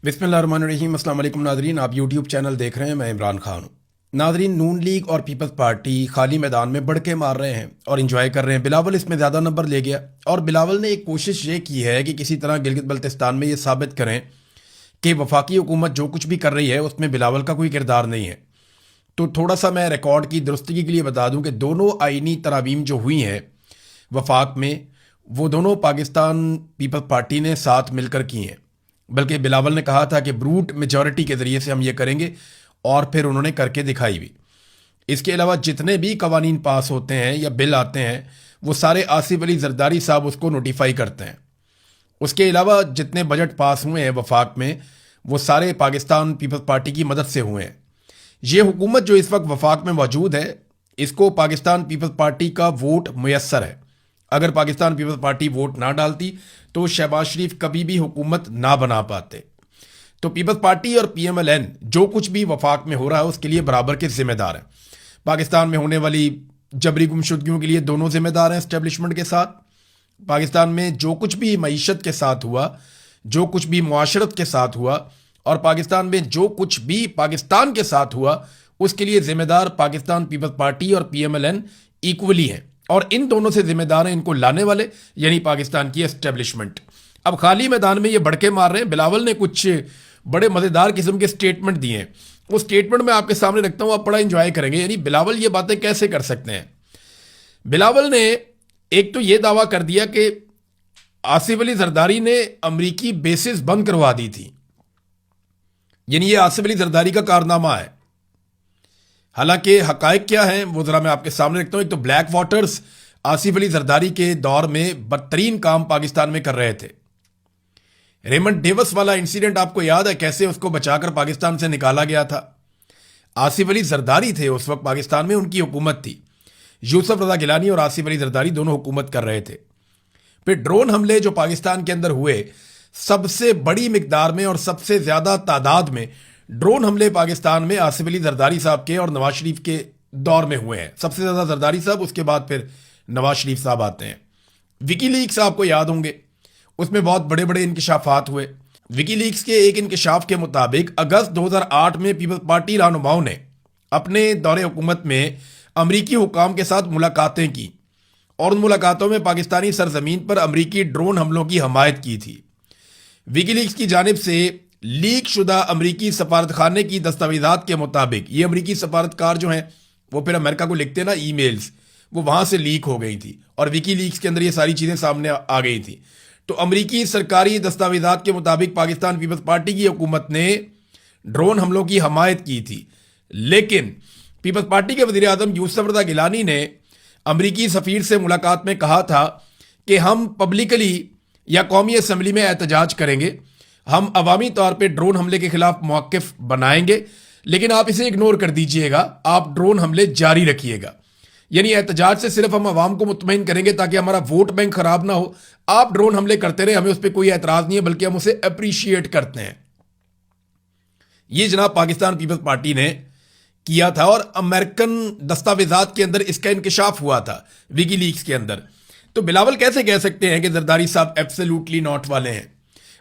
बिस्मिल्लाहिर्रहमानिर्रहीम। अस्सलाम वालेकुम नाजरीन, आप यूट्यूब चैनल देख रहे हैं। मैं इमरान खान हूँ। नाजरीन, नून लीग और पीपल्स पार्टी खाली मैदान में बढ़ के मार रहे हैं और इंजॉय कर रहे हैं। बिलावल इसमें ज़्यादा नंबर ले गया और बिलावल ने एक कोशिश ये की है कि किसी तरह गिलगित बल्तिस्तान में ये साबित करें कि वफाकी हुकूमत जो कुछ भी कर रही है उसमें बिलावल का कोई किरदार नहीं है। तो थोड़ा सा मैं रिकॉर्ड की दुरुस्तगी के लिए बता दूं कि दोनों आइनी तरामीम जो हुई हैं वफाक में, वो दोनों पाकिस्तान पीपल्स पार्टी ने साथ मिलकर की हैं। बल्कि बिलावल ने कहा था कि ब्रूट मेजॉरिटी के ज़रिए से हम ये करेंगे और फिर उन्होंने करके दिखाई भी। इसके अलावा जितने भी कवानीन पास होते हैं या बिल आते हैं वो सारे आसिफ अली जरदारी साहब उसको नोटिफाई करते हैं। उसके अलावा जितने बजट पास हुए हैं वफाक में वो सारे पाकिस्तान पीपल्स पार्टी की मदद से हुए हैं। ये हुकूमत जो इस वक्त वफाक में मौजूद है इसको पाकिस्तान पीपल्स पार्टी का वोट मुयस्सर है। अगर पाकिस्तान पीपल्स पार्टी वोट ना डालती तो शहबाज शरीफ कभी भी हुकूमत ना बना पाते। तो पीपल्स पार्टी और पीएमएलएन जो कुछ भी वफाक में हो रहा है उसके लिए बराबर के जिम्मेदार हैं। पाकिस्तान में होने वाली जबरी गुमशुदगियों के लिए दोनों जिम्मेदार हैं एस्टेब्लिशमेंट के साथ। पाकिस्तान में जो कुछ भी मईशत के साथ हुआ, जो कुछ भी मुआशरत के साथ हुआ और पाकिस्तान में जो कुछ भी पाकिस्तान के साथ हुआ उसके लिए जिम्मेदार पाकिस्तान पीपल्स पार्टी और पीएमएलएन इक्वली हैं। और इन दोनों से जिम्मेदार हैं इनको लाने वाले, यानी पाकिस्तान की एस्टेब्लिशमेंट। अब खाली मैदान में ये बढ़के मार रहे हैं। बिलावल ने कुछ बड़े मज़ेदार किस्म के स्टेटमेंट दिए हैं। वो स्टेटमेंट मैं आपके सामने रखता हूँ, आप बड़ा इंजॉय करेंगे। यानी बिलावल ये बातें कैसे कर सकते हैं। बिलावल ने एक तो ये दावा कर दिया कि आसिफ अली जरदारी ने अमरीकी बेसिस बंद करवा दी थी, यानी ये आसिफ अली जरदारी का कारनामा है। हालांकि हकायक क्या है वो जरा मैं आपके सामने रखता हूं। एक तो ब्लैक वाटर्स आसिफ अली जरदारी के दौर में बदतरीन काम पाकिस्तान में कर रहे थे। रेमंड डेविस वाला इंसिडेंट आपको याद है, कैसे उसको बचाकर पाकिस्तान से निकाला गया था। आसिफ अली जरदारी थे उस वक्त पाकिस्तान में, उनकी हुकूमत थी। यूसुफ रजा गिलानी और आसिफ अली जरदारी दोनों हुकूमत कर रहे थे। फिर ड्रोन हमले जो पाकिस्तान के अंदर हुए, सबसे बड़ी मिकदार में और सबसे ज्यादा तादाद में ड्रोन हमले पाकिस्तान में आसिफ अली जरदारी साहब के और नवाज शरीफ के दौर में हुए हैं। सबसे ज्यादा जरदारी साहब, उसके बाद फिर नवाज शरीफ साहब आते हैं। विकी लीक्स आपको याद होंगे, उसमें बहुत बड़े बड़े इंकशाफात हुए। विकी लीक्स के एक इंकशाफ के मुताबिक अगस्त 2008 में पीपल्स पार्टी रहनुमाओं ने अपने दौरे हुकूमत में अमरीकी हुकाम के साथ मुलाकातें की और उन मुलाकातों में पाकिस्तानी सरजमीन पर अमरीकी ड्रोन हमलों की हमायत की थी। विकी लीक्स की जानिब से लीक शुदा अमरीकी सफारत खाने की दस्तावेजात के मुताबिक, ये अमरीकी सफारतकार जो हैं वो फिर अमेरिका को लिखते हैं ना ईमेल्स, वो वहां से लीक हो गई थी और विकी लीक्स के अंदर ये सारी चीजें सामने आ गई थी। तो अमरीकी सरकारी दस्तावेजात के मुताबिक पाकिस्तान पीपल्स पार्टी की हुकूमत ने ड्रोन हमलों की हमायत की थी। लेकिन पीपल्स पार्टी के वजीर आजम यूसुफ रजा गिलानी ने अमरीकी सफीर से मुलाकात में कहा था कि हम पब्लिकली या कौमी असम्बली में एहतजाज करेंगे, हम अवामी तौर पे ड्रोन हमले के खिलाफ मौक़िफ़ बनाएंगे, लेकिन आप इसे इग्नोर कर दीजिएगा, आप ड्रोन हमले जारी रखिएगा। यानी एहतजाज से सिर्फ हम अवाम को मुतमईन करेंगे ताकि हमारा वोट बैंक खराब ना हो। आप ड्रोन हमले करते रहे, हमें उस पर कोई एतराज नहीं है, बल्कि हम उसे अप्रिशिएट करते हैं। ये जनाब पाकिस्तान पीपल्स पार्टी ने किया था और अमेरिकन दस्तावेजात के अंदर इसका इंकशाफ हुआ था, विकी लीक्स के अंदर। तो बिलावल कैसे कह सकते हैं कि जरदारी साहब एब्सोल्युटली नॉट वाले हैं।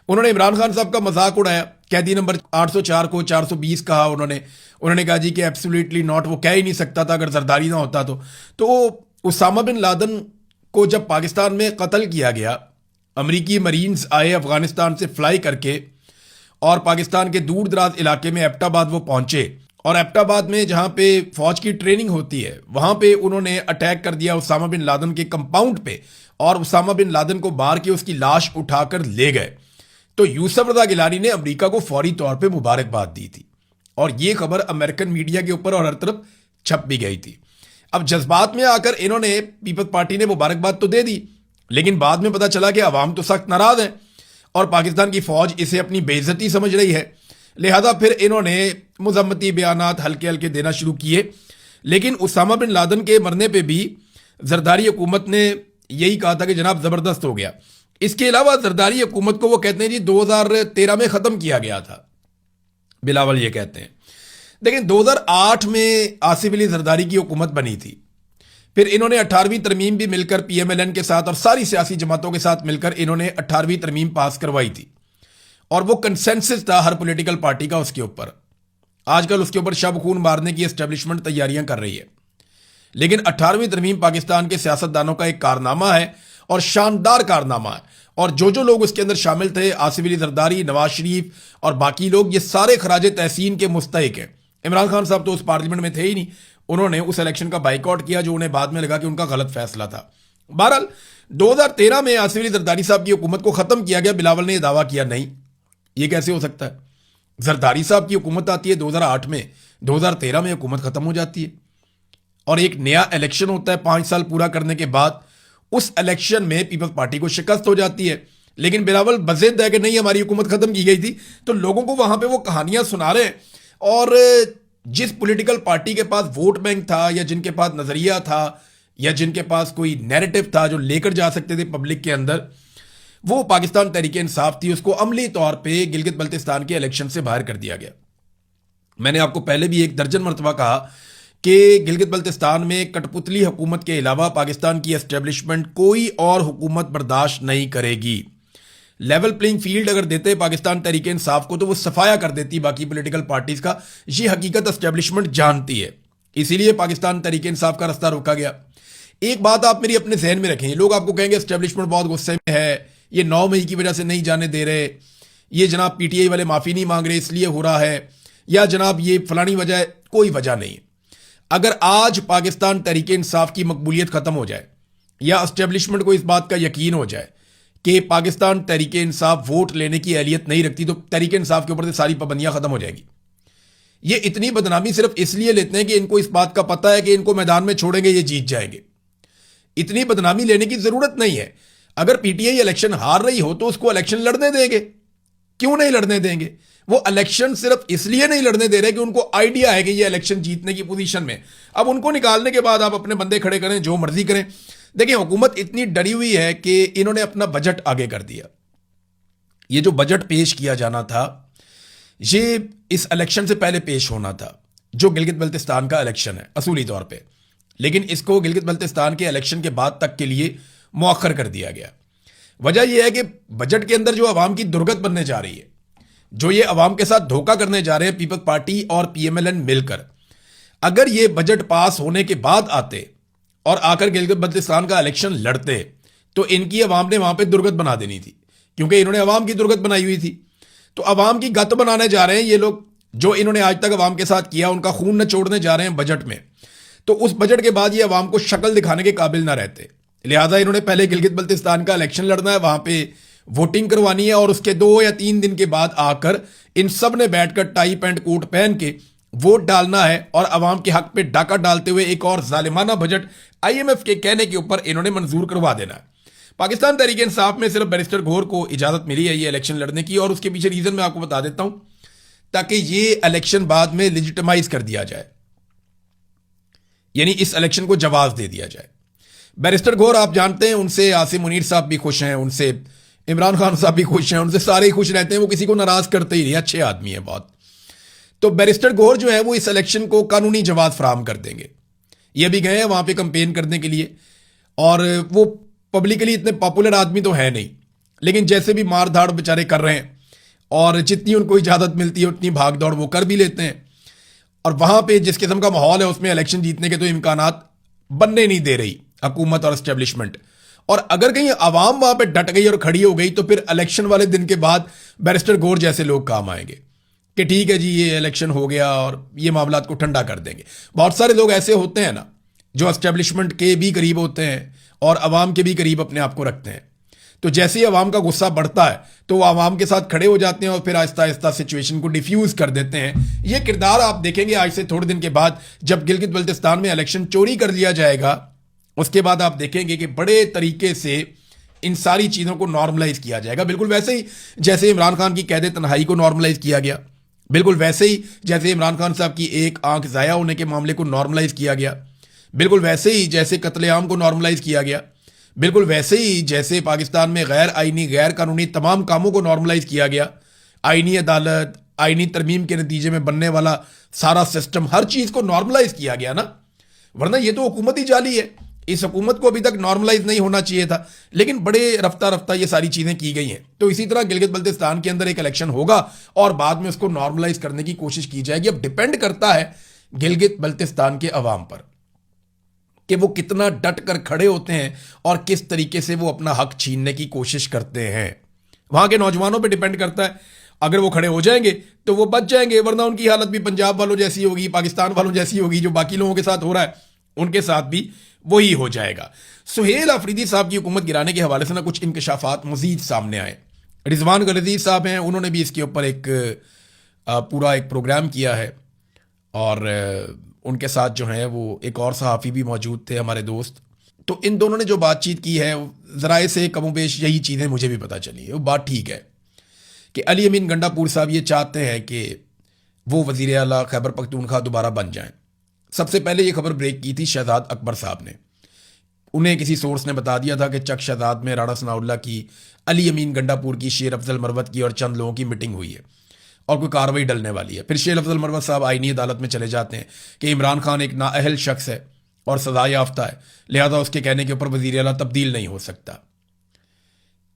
उन्होंने इमरान खान साहब का मजाक उड़ाया, कैदी नंबर 804 को 420 कहा उन्होंने कहा जी कि एब्सोल्युटली नॉट, वो कह ही नहीं सकता था अगर जरदारी ना होता तो उसामा बिन लादेन को जब पाकिस्तान में कत्ल किया गया, अमरीकी मरीन्स आए अफगानिस्तान से फ्लाई करके और पाकिस्तान के दूर दराज इलाके में एबटाबाद वो पहुंचे और एबटाबाद में जहां पे फौज की ट्रेनिंग होती है वहां पे उन्होंने अटैक कर दिया उसामा बिन लादेन के कंपाउंड पे और उसामा बिन लादेन को मार के उसकी लाश उठाकर ले गए। तो यूसुफ रजा गिलानी ने अमेरिका को फौरी तौर पे मुबारकबाद दी थी और ये खबर अमेरिकन मीडिया के ऊपर और हर तरफ छप भी गई थी। अब जज्बात में आकर इन्होंने, पीपल्स पार्टी ने मुबारकबाद तो दे दी, लेकिन बाद में पता चला कि अवाम तो सख्त नाराज है और पाकिस्तान की फौज इसे अपनी बेइज्जती समझ रही है। लिहाजा फिर इन्होंने मुजम्मती बयानात हल्के हल्के देना शुरू किए। लेकिन उसामा बिन लादेन के मरने पर भी जरदारी हुकूमत ने यही कहा था कि जनाब जबरदस्त हो गया। इसके अलावा जरदारी हुकूमत को वो कहते हैं जी 2013 में खत्म किया गया था, बिलावल ये कहते हैं। लेकिन 2008 में आसिफ अली जरदारी की हुकूमत बनी थी। फिर इन्होंने 18वीं तरमीम भी मिलकर पीएमएलएन के साथ और सारी सियासी जमातों के साथ मिलकर इन्होंने 18वीं तरमीम पास करवाई थी और वो कंसेंसस था हर पॉलिटिकल पार्टी का उसके ऊपर। आजकल उसके ऊपर शब खून मारने की एस्टेब्लिशमेंट तैयारियां कर रही है। लेकिन 18वीं तरमीम पाकिस्तान के सियासतदानों का एक कारनामा है और शानदार कारनामा है, और जो लोग उसके अंदर शामिल थे, आसिफ अली जरदारी, नवाज शरीफ और बाकी लोग, ये सारे खराज तहसीन के मुस्तहिक हैं। इमरान खान साहब तो उस पार्लियामेंट में थे ही नहीं, उन्होंने उस इलेक्शन का बाइकआउट किया जो उन्हें बाद में लगा कि उनका गलत फैसला था। बहरहाल 2013 में आसिफ अली जरदारी साहब की हुकूमत को खत्म किया गया। बिलावल ने यह दावा किया, नहीं ये कैसे हो सकता है, जरदारी साहब की हुकूमत आती है 2008 में, 2013 में हुकूमत खत्म हो जाती है और एक नया इलेक्शन होता है 5 साल पूरा करने के बाद। उस इलेक्शन में पीपल्स पार्टी को शिकस्त हो जाती है, लेकिन बिलावल बज़िद है कि नहीं हमारी हुकूमत खत्म की गई थी। तो लोगों को वहां पे वो कहानियां सुना रहे हैं, और जिस पॉलिटिकल पार्टी के पास वोट बैंक था या जिनके पास नजरिया था या जिनके पास कोई नैरेटिव था जो लेकर जा सकते थे पब्लिक के अंदर, वो पाकिस्तान तहरीक-ए-इंसाफ थी, उसको अमली तौर पे गिलगित बल्तिस्तान के इलेक्शन से बाहर कर दिया गया। मैंने आपको पहले भी 1 दर्जन मरतबा कहा कि गिलगित बल्तिस्तान में कठपुतली हुकूमत के अलावा पाकिस्तान की एस्टेब्लिशमेंट कोई और हुकूमत बर्दाश्त नहीं करेगी। लेवल प्लेइंग फील्ड अगर देते पाकिस्तान तहरीक-ए-इंसाफ को तो वो सफाया कर देती बाकी पॉलिटिकल पार्टीज का। ये हकीकत एस्टेब्लिशमेंट जानती है, इसीलिए पाकिस्तान तहरीक-ए-इंसाफ का रास्ता रोका गया। एक बात आप मेरी अपने जहन में रखें, लोग आपको कहेंगे एस्टेब्लिशमेंट बहुत गुस्से में है, ये 9 मई की वजह से नहीं जाने दे रहे, ये जनाब पीटीआई वाले माफी नहीं मांग रहे इसलिए हो रहा है, या जनाब ये फलानी वजह है। कोई वजह नहीं है। अगर आज पाकिस्तान तहरीक-ए-इंसाफ की मकबूलियत खत्म हो जाए या एस्टेब्लिशमेंट को इस बात का यकीन हो जाए कि पाकिस्तान तहरीक-ए-इंसाफ वोट लेने की अहलियत नहीं रखती, तो तहरीक-ए-इंसाफ के ऊपर से सारी पाबंदियां खत्म हो जाएगी। ये इतनी बदनामी सिर्फ इसलिए लेते हैं कि इनको इस बात का पता है कि इनको मैदान में छोड़ेंगे ये जीत जाएंगे। इतनी बदनामी लेने की जरूरत नहीं है। अगर पीटीआई इलेक्शन हार रही हो तो उसको इलेक्शन लड़ने देंगे, क्यों नहीं लड़ने देंगे? वो इलेक्शन सिर्फ इसलिए नहीं लड़ने दे रहे कि उनको आइडिया है कि ये इलेक्शन जीतने की पोजीशन में। अब उनको निकालने के बाद आप अपने बंदे खड़े करें, जो मर्जी करें। देखिए, हुकूमत इतनी डरी हुई है कि इन्होंने अपना बजट आगे कर दिया। ये जो बजट पेश किया जाना था, ये इस इलेक्शन से पहले पेश होना था, जो गिलगित बल्तिस्तान का इलेक्शन है असूली तौर पे, लेकिन इसको गिलगित बल्तिस्तान के इलेक्शन के बाद तक के लिए मुअख्खर कर दिया गया। वजह यह है कि बजट के अंदर जो अवाम की दुर्गत बनने जा रही है, जो ये अवाम के साथ धोखा करने जा रहे हैं पीपल्स पार्टी और पीएमएलएन मिलकर, अगर ये बजट पास होने के बाद आते और आकर गिलगित बल्तिस्तान का इलेक्शन लड़ते तो इनकी अवाम ने वहां पे दुर्गत बना देनी थी, क्योंकि इन्होंने अवाम की दुर्गत बनाई हुई थी। तो अवाम की गत बनाने जा रहे हैं ये लोग, जो इन्होंने आज तक अवाम के साथ किया, उनका खून न छोड़ने जा रहे हैं बजट में। तो उस बजट के बाद ये अवाम को शक्ल दिखाने के काबिल ना रहते, लिहाजा इन्होंने पहले गिलगित बल्तिस्तान का इलेक्शन लड़ना है, वहां पे वोटिंग करवानी है, और उसके 2 या 3 दिन के बाद आकर इन सब ने बैठकर टाई पैंट कोट पहन के वोट डालना है, और अवाम के हक पे डाका डालते हुए एक और जालिमाना बजट आईएमएफ के कहने के ऊपर इन्होंने मंजूर करवा देना है। पाकिस्तान तहरीक इंसाफ में सिर्फ बैरिस्टर घोर को इजाजत मिली है ये इलेक्शन लड़ने की, और उसके पीछे रीजन मैं आपको बता देता हूं, ताकि ये इलेक्शन बाद में लेजिटिमाइज कर दिया जाए, यानी इस इलेक्शन को जवाब दे दिया जाए। बैरिस्टर घोर आप जानते हैं, उनसे आसिम मुनीर साहब भी खुश हैं, उनसे इमरान खान साहब भी खुश हैं, उनसे सारे ही खुश रहते हैं, वो किसी को नाराज करते ही नहीं, अच्छे आदमी है बहुत। तो बैरिस्टर घोर जो है वो इस इलेक्शन को कानूनी जवाब फराहम कर देंगे। ये भी गए हैं वहां पे कंपेन करने के लिए, और वो पब्लिकली इतने पॉपुलर आदमी तो है नहीं, लेकिन जैसे भी मार धाड़ बेचारे कर रहे हैं, और जितनी उनको इजाजत मिलती है उतनी भाग दौड़ वो कर भी लेते हैं। और वहां पे जिस किस्म का माहौल है उसमें इलेक्शन जीतने के तो इम्कानात बनने नहीं दे रही हुकूमत और एस्टेब्लिशमेंट। और अगर कहीं आवाम वहां पे डट गई और खड़ी हो गई तो फिर इलेक्शन वाले दिन के बाद बैरिस्टर घोर जैसे लोग काम आएंगे कि ठीक है जी ये इलेक्शन हो गया और ये मामलात को ठंडा कर देंगे। बहुत सारे लोग ऐसे होते हैं ना जो एस्टेब्लिशमेंट के भी करीब होते हैं और अवाम के भी करीब अपने आप को रखते हैं। तो जैसे ही अवाम का गुस्सा बढ़ता है तो वो अवाम के साथ खड़े हो जाते हैं और फिर आहिस्ता आहिस्ता सिचुएशन को डिफ्यूज कर देते हैं। ये किरदार आप देखेंगे आज से थोड़े दिन के बाद, जब गिलगित बल्तिस्तान में इलेक्शन चोरी कर लिया जाएगा, उसके बाद आप देखेंगे कि बड़े तरीके से इन सारी चीज़ों को नॉर्मलाइज किया जाएगा। बिल्कुल वैसे ही जैसे इमरान खान की कैद तन्हाई को नॉर्मलाइज किया गया, बिल्कुल वैसे ही जैसे इमरान खान साहब की एक आंख ज़ाया होने के मामले को नॉर्मलाइज किया गया, बिल्कुल वैसे ही जैसे कत्लेआम को नॉर्मलाइज किया गया, बिल्कुल वैसे ही जैसे पाकिस्तान में गैर आईनी गैर कानूनी तमाम कामों को नॉर्मलाइज किया गया। आईनी अदालत, आईनी तरमीम के नतीजे में बनने वाला सारा सिस्टम, हर चीज़ को नॉर्मलाइज किया गया ना, वरना ये तो हुकूमत ही जाली है। इस हुकूमत को अभी तक नॉर्मलाइज नहीं होना चाहिए था, लेकिन बड़े रफ्ता रफ्ता ये सारी चीजें की गई हैं। तो इसी तरह गिलगित बल्तिस्तान के अंदर एक इलेक्शन होगा और बाद में उसको नॉर्मलाइज करने की कोशिश की जाएगी। अब डिपेंड करता है गिलगित बल्तिस्तान के अवाम पर कि वो कितना डट कर खड़े होते हैं और किस तरीके से वो अपना हक छीनने की कोशिश करते हैं। वहां के नौजवानों पर डिपेंड करता है। अगर वो खड़े हो जाएंगे तो वो बच जाएंगे, वरना उनकी हालत भी पंजाब वालों जैसी होगी, पाकिस्तान वालों जैसी होगी। जो बाकी लोगों के साथ हो रहा है उनके साथ भी वही हो जाएगा। सुहेल अफरीदी साहब की हुकूमत गिराने के हवाले से ना कुछ इंकशाफात मजीद सामने आए। रिजवान गलजीज साहब हैं, उन्होंने भी इसके ऊपर एक पूरा एक प्रोग्राम किया है और उनके साथ जो है वो एक और सहाफ़ी भी मौजूद थे, हमारे दोस्त। तो इन दोनों ने जो बातचीत की है ज़राए से कमोबेश यही चीज़ें मुझे भी पता चली है। वो बात ठीक है कि अली अमीन गंडापुर साहब ये चाहते हैं कि वो वज़ीर आला खैबर पख्तूनख्वा दोबारा बन जाएं। सबसे पहले ये खबर ब्रेक की थी शहजाद अकबर साहब ने। उन्हें किसी सोर्स ने बता दिया था कि चक शहजाद में राणा सनाउल्लाह की, अली अमीन गंडापुर की, शेर अफजल मरवत की और चंद लोगों की मीटिंग हुई है और कोई कार्रवाई डलने वाली है। फिर शेर अफजल मरवत साहब आईनी अदालत में चले जाते हैं कि इमरान खान एक नाअहल शख्स है और सजा याफ्ता है, लिहाजा उसके कहने के ऊपर वज़ीर आला तब्दील नहीं हो सकता।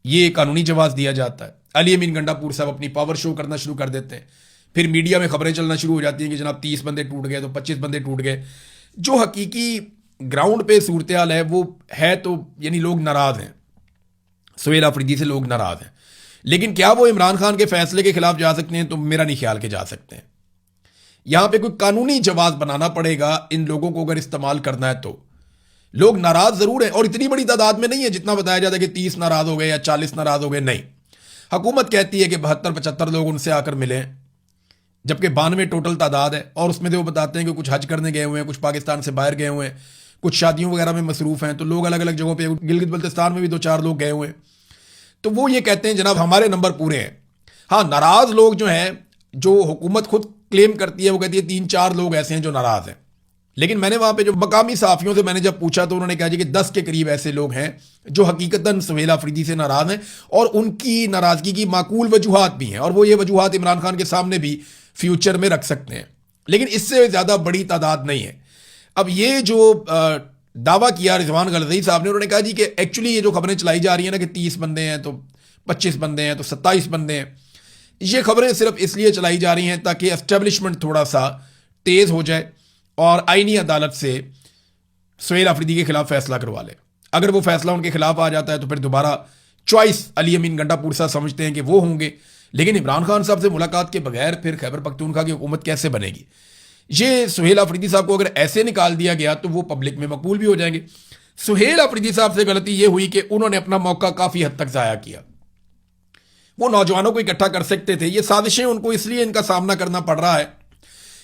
ये कानूनी जवाब दिया जाता है। अली अमीन गंडापुर साहब अपनी पावर शो करना शुरू कर देते हैं। फिर मीडिया में खबरें चलना शुरू हो जाती हैं कि जनाब 30 बंदे टूट गए तो 25 बंदे टूट गए। जो हकीकी ग्राउंड पे सूरत हाल है वो है, तो यानी लोग नाराज हैं, सुहेल अफरीदी से लोग नाराज हैं। लेकिन क्या वो इमरान खान के फैसले के खिलाफ जा सकते हैं? तो मेरा नहीं ख्याल के जा सकते हैं। यहां पे कोई कानूनी जवाब बनाना पड़ेगा इन लोगों को अगर इस्तेमाल करना है तो। लोग नाराज जरूर हैं और इतनी बड़ी तादाद में नहीं है जितना बताया जाता है कि 30 नाराज हो गए या 40 नाराज हो गए। नहीं, हुकूमत कहती है कि 72-75 लोग उनसे आकर मिले, जबकि 92 टोटल तादाद है। और उसमें से वो बताते हैं कि कुछ हज करने गए हुए हैं, कुछ पाकिस्तान से बाहर गए हुए हैं, कुछ शादियों वगैरह में मसरूफ हैं। तो लोग अलग अलग जगहों पे, गिलगित बल्तिस्तान में भी 2-4 लोग गए हुए हैं। तो वो ये कहते हैं जनाब हमारे नंबर पूरे हैं। हाँ, नाराज लोग जो हैं, जो हुकूमत खुद क्लेम करती है, वो कहती है 3-4 लोग ऐसे हैं जो नाराज हैं। लेकिन मैंने वहां पे जो मकामी सहाफियों से मैंने जब पूछा तो उन्होंने कहा जी कि 10 के करीब ऐसे लोग हैं जो हकीकतन सुहेल अफरीदी से नाराज हैं और उनकी नाराजगी की माकूल वजूहात भी हैं और वो ये वजूहात इमरान खान के सामने भी फ्यूचर में रख सकते हैं, लेकिन इससे ज़्यादा बड़ी तादाद नहीं है। अब ये जो दावा किया रिजवान गलज़ई साहब ने, उन्होंने कहा जी कि एक्चुअली ये जो खबरें चलाई जा रही हैं ना कि 30 बंदे हैं तो 25 बंदे हैं तो 27 बंदे हैं, ये खबरें सिर्फ इसलिए चलाई जा रही हैं ताकि एस्टेब्लिशमेंट थोड़ा सा तेज़ हो जाए और आईनी अदालत से सुहेल अफरीदी के खिलाफ फैसला करवा ले। अगर वो फैसला उनके खिलाफ आ जाता है तो फिर दोबारा चॉइस अली अमीन गंडापुर साहब समझते हैं कि वो होंगे। लेकिन इमरान खान साहब से मुलाकात के बगैर फिर खैबर पख्तूनख्वा की हुकूमत कैसे बनेगी? ये सुहेल अफरीदी साहब को अगर ऐसे निकाल दिया गया तो वो पब्लिक में मकबूल भी हो जाएंगे। सुहेल अफरीदी साहब से गलती ये हुई कि उन्होंने अपना मौका काफ़ी हद तक ज़ाया किया। वो नौजवानों को इकट्ठा कर सकते थे। ये साजिशें उनको इसलिए इनका सामना करना पड़ रहा है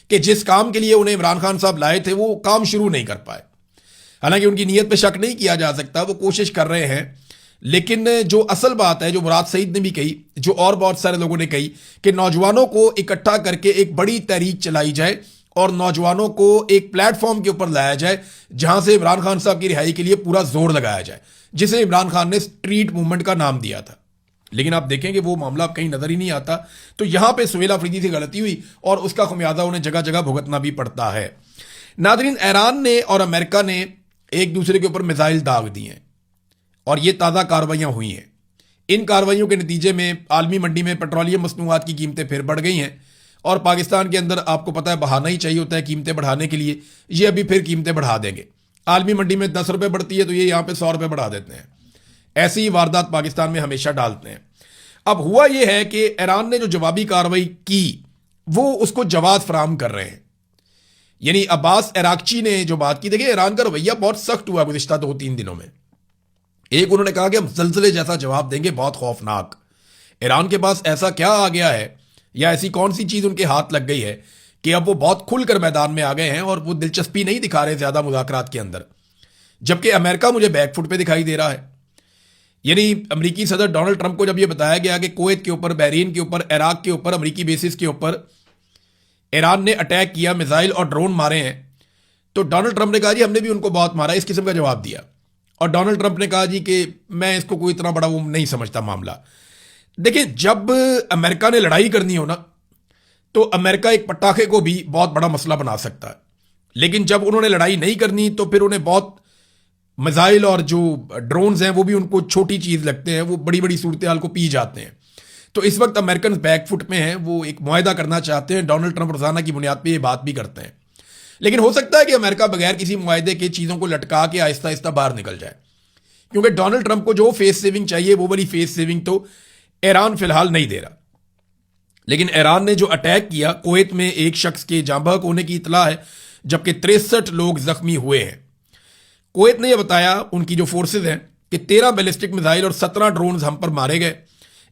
कि जिस काम के लिए उन्हें इमरान खान साहब लाए थे वो काम शुरू नहीं कर पाए। हालांकि उनकी नीयत पे शक नहीं किया जा सकता, वो कोशिश कर रहे हैं। लेकिन जो असल बात है, जो मुराद सईद ने भी कही, जो और बहुत सारे लोगों ने कही, कि नौजवानों को इकट्ठा करके एक बड़ी तहरीक चलाई जाए और नौजवानों को एक प्लेटफॉर्म के ऊपर लाया जाए जहां से इमरान खान साहब की रिहाई के लिए पूरा जोर लगाया जाए, जिसे इमरान खान ने स्ट्रीट मूवमेंट का नाम दिया था। लेकिन आप देखेंगे वो मामला अब कहीं नजर ही नहीं आता। तो यहां पे सुहेल अफरीदी से गलती हुई और उसका खमियाजा उन्हें जगह जगह भुगतना भी पड़ता है। नादरीन, ईरान ने और अमेरिका ने एक दूसरे के ऊपर मिसाइल दाग दिए हैं और ये ताज़ा कार्रवाइयां हुई हैं। इन कार्रवाइयों के नतीजे में आलमी मंडी में पेट्रोलियम मसनूआत की कीमतें फिर बढ़ गई हैं और पाकिस्तान के अंदर आपको पता है बहाना ही चाहिए होता है कीमतें बढ़ाने के लिए। ये अभी फिर कीमतें बढ़ा देंगे। आलमी मंडी में 10 रुपये बढ़ती है तो ये यहाँ पे 100 रुपये बढ़ा देते हैं। ऐसी ही वारदात पाकिस्तान में हमेशा डालते हैं। अब हुआ यह है कि ईरान ने जो जवाबी कार्रवाई की वो उसको जवाब फराहम कर रहे हैं। यानी अब्बास अराक्ची ने जो बात की, देखिए ईरान का रवैया बहुत सख्त हुआ गुज़िश्ता 2-3 दिनों में। एक उन्होंने कहा कि हम जलजले जैसा जवाब देंगे, बहुत खौफनाक। ईरान के पास ऐसा क्या आ गया है या ऐसी कौन सी चीज उनके हाथ लग गई है कि अब वो बहुत खुलकर मैदान में आ गए हैं और वो दिलचस्पी नहीं दिखा रहे ज्यादा मुज़ाकरात के अंदर। जबकि अमेरिका मुझे बैकफुट पे दिखाई दे रहा है। यानी अमेरिकी सदर डोनाल्ड ट्रंप को जब यह बताया गया कि कुवैत के ऊपर, बहरीन के ऊपर, इराक के ऊपर अमेरिकी बेसिस के ऊपर ईरान ने अटैक किया, मिसाइल और ड्रोन मारे हैं, तो डोनाल्ड ट्रंप ने कहा जी हमने भी उनको बहुत मारा, इस किस्म का जवाब दिया। और डोनाल्ड ट्रंप ने कहा जी कि मैं इसको कोई इतना बड़ा वो नहीं समझता मामला। देखिए, जब अमेरिका ने लड़ाई करनी हो ना तो अमेरिका एक पटाखे को भी बहुत बड़ा मसला बना सकता है, लेकिन जब उन्होंने लड़ाई नहीं करनी तो फिर उन्हें बहुत मिसाइल और जो ड्रोन्स हैं वो भी उनको छोटी चीज़ लगते हैं, वो बड़ी बड़ी सूरत हाल को पी जाते हैं। तो इस वक्त अमेरिकन बैकफुट में हैं, वो एक मुआहदा करना चाहते हैं। डोनाल्ड ट्रंप रोजाना की बुनियाद पर ये बात भी करते हैं, लेकिन हो सकता है कि अमेरिका बगैर किसी मुआहदे के चीज़ों को लटका के आहिस्ता आहिस्ता बाहर निकल जाए, क्योंकि डोनाल्ड ट्रंप को जो फेस सेविंग चाहिए वो वाली फेस सेविंग तो ईरान फिलहाल नहीं दे रहा। लेकिन ईरान ने जो अटैक किया, कुवैत में एक शख्स के जाँ बहक होने की इतला है, जबकि 63 लोग जख्मी हुए हैं। कुवैत ने यह बताया, उनकी जो फोर्सेज हैं, कि 13 बैलिस्टिक मिसाइल और 17 ड्रोन्स हम पर मारे गए।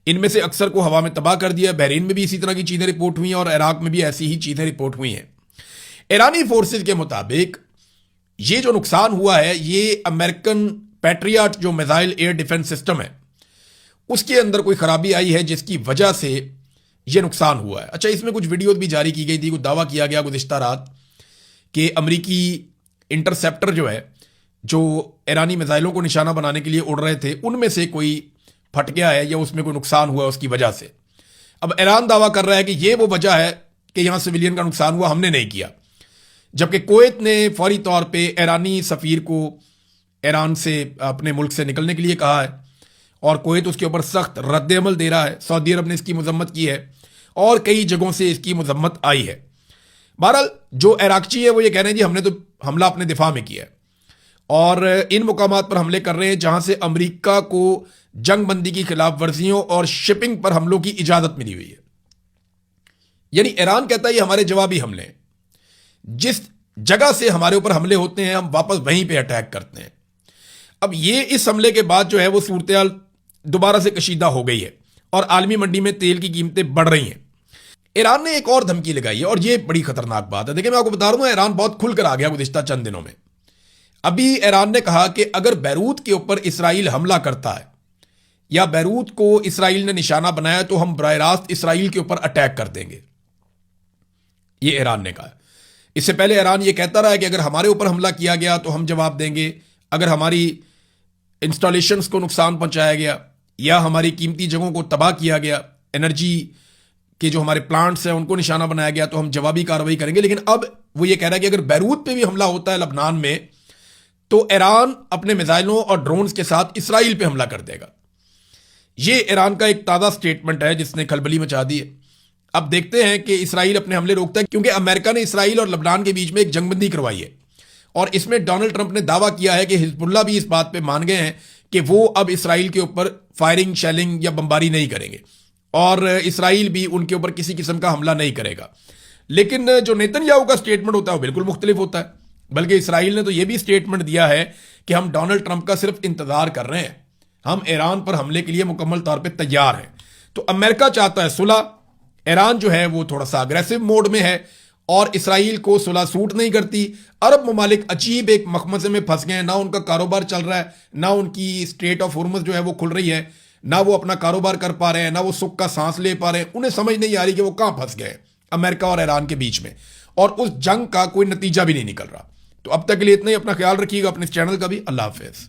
इनमें से अक्सर को हवा में तबाह कर दिया। बहरीन में भी इसी तरह की चीजें रिपोर्ट हुई हैं और इराक में भी ऐसी ही चीजें रिपोर्ट हुई हैं। ईरानी फोर्सेज के मुताबिक ये जो नुकसान हुआ है, ये अमेरिकन पैट्रियट जो मिसाइल एयर डिफेंस सिस्टम है उसके अंदर कोई खराबी आई है, जिसकी वजह से यह नुकसान हुआ है। अच्छा, इसमें कुछ वीडियो भी जारी की गई थी, कुछ दावा किया गया गुज़िश्ता रात कि अमरीकी इंटरसेप्टर जो है, जो ईरानी मिसाइलों को निशाना बनाने के लिए उड़ रहे थे, उनमें से कोई फट गया है या उसमें कोई नुकसान हुआ उसकी वजह से। अब ईरान दावा कर रहा है कि यह वो वजह है कि यहां सिविलियन का नुकसान हुआ, हमने नहीं किया। जबकि कुवैत ने फौरी तौर पे ईरानी सफीर को ईरान से, अपने मुल्क से निकलने के लिए कहा है और कुवैत उसके ऊपर सख्त रद्द-ए-अमल दे रहा है। सऊदी अरब ने इसकी मजम्मत की है और कई जगहों से इसकी मजम्मत आई है। बहरहाल जो इराकची है वो ये कह रहे हैं जी हमने तो हमला अपने दिफा में किया है और इन मुकामात पर हमले कर रहे हैं जहां से अमेरिका को जंगबंदी की खिलाफ वर्जियों और शिपिंग पर हमलों की इजाजत मिली हुई है। यानी ईरान कहता है ये हमारे जवाबी हमले हैं, जिस जगह से हमारे ऊपर हमले होते हैं हम वापस वहीं पे अटैक करते हैं। अब ये इस हमले के बाद जो है वो सूरत हाल दोबारा से कशीदा हो गई है और आलमी मंडी में तेल की कीमतें बढ़ रही हैं। ईरान ने एक और धमकी लगाई है और ये बड़ी खतरनाक बात है। देखिए, मैं आपको बता रहा हूं, ईरान बहुत खुलकर आ गया गुज़िश्ता चंद दिनों में। अभी ईरान ने कहा कि अगर बैरूत के ऊपर इसराइल हमला करता है या बैरूत को इसराइल ने निशाना बनाया तो हम बराह रास्त इसराइल के ऊपर अटैक कर देंगे, ये ईरान ने कहा। इससे पहले ईरान ये कहता रहा है कि अगर हमारे ऊपर हमला किया गया तो हम जवाब देंगे, अगर हमारी इंस्टॉलेशंस को नुकसान पहुंचाया गया या हमारी कीमती जगहों को तबाह किया गया, एनर्जी के जो हमारे प्लांट्स हैं उनको निशाना बनाया गया, तो हम जवाबी कार्रवाई करेंगे। लेकिन अब वो ये कह रहा है कि अगर बैरूत पे भी हमला होता है लबनान में, तो ईरान अपने मिसाइलों और ड्रोन्स के साथ इसराइल पे हमला कर देगा। ये ईरान का एक ताज़ा स्टेटमेंट है जिसने खलबली मचा दी है। अब देखते हैं कि इसराइल अपने हमले रोकता है, क्योंकि अमेरिका ने इसराइल और लबनान के बीच में एक जंगबंदी करवाई है और इसमें डोनाल्ड ट्रंप ने दावा किया है कि हिजबुल्लाह भी इस बात पे मान गए हैं कि वो अब इसराइल के ऊपर फायरिंग, शेलिंग या बमबारी नहीं करेंगे और इसराइल भी उनके ऊपर किसी किस्म का हमला नहीं करेगा। लेकिन जो नेतन्याहू का स्टेटमेंट होता है वो बिल्कुल मुख्तलिफ होता है। बल्कि इसराइल ने तो यह भी स्टेटमेंट दिया है कि हम डोनाल्ड ट्रंप का सिर्फ इंतजार कर रहे हैं, हम ईरान पर हमले के लिए मुकम्मल तौर पर तैयार हैं। तो अमेरिका चाहता है सुलह, ईरान जो है वो थोड़ा सा अग्रेसिव मोड में है और इसराइल को सुलह सूट नहीं करती। अरब ममालिक अजीब एक मखमसे में फंस गए हैं, ना उनका कारोबार चल रहा है, ना उनकी स्ट्रेट ऑफ हुर्मुज़ जो है वो खुल रही है, ना वो अपना कारोबार कर पा रहे हैं, ना वो सुख का सांस ले पा रहे हैं। उन्हें समझ नहीं आ रही कि वो कहां फंस गए अमेरिका और ईरान के बीच में, और उस जंग का कोई नतीजा भी नहीं निकल रहा। तो अब तक के लिए इतना ही। अपना ख्याल रखिएगा, अपने चैनल का भी। अल्लाह हाफिज़।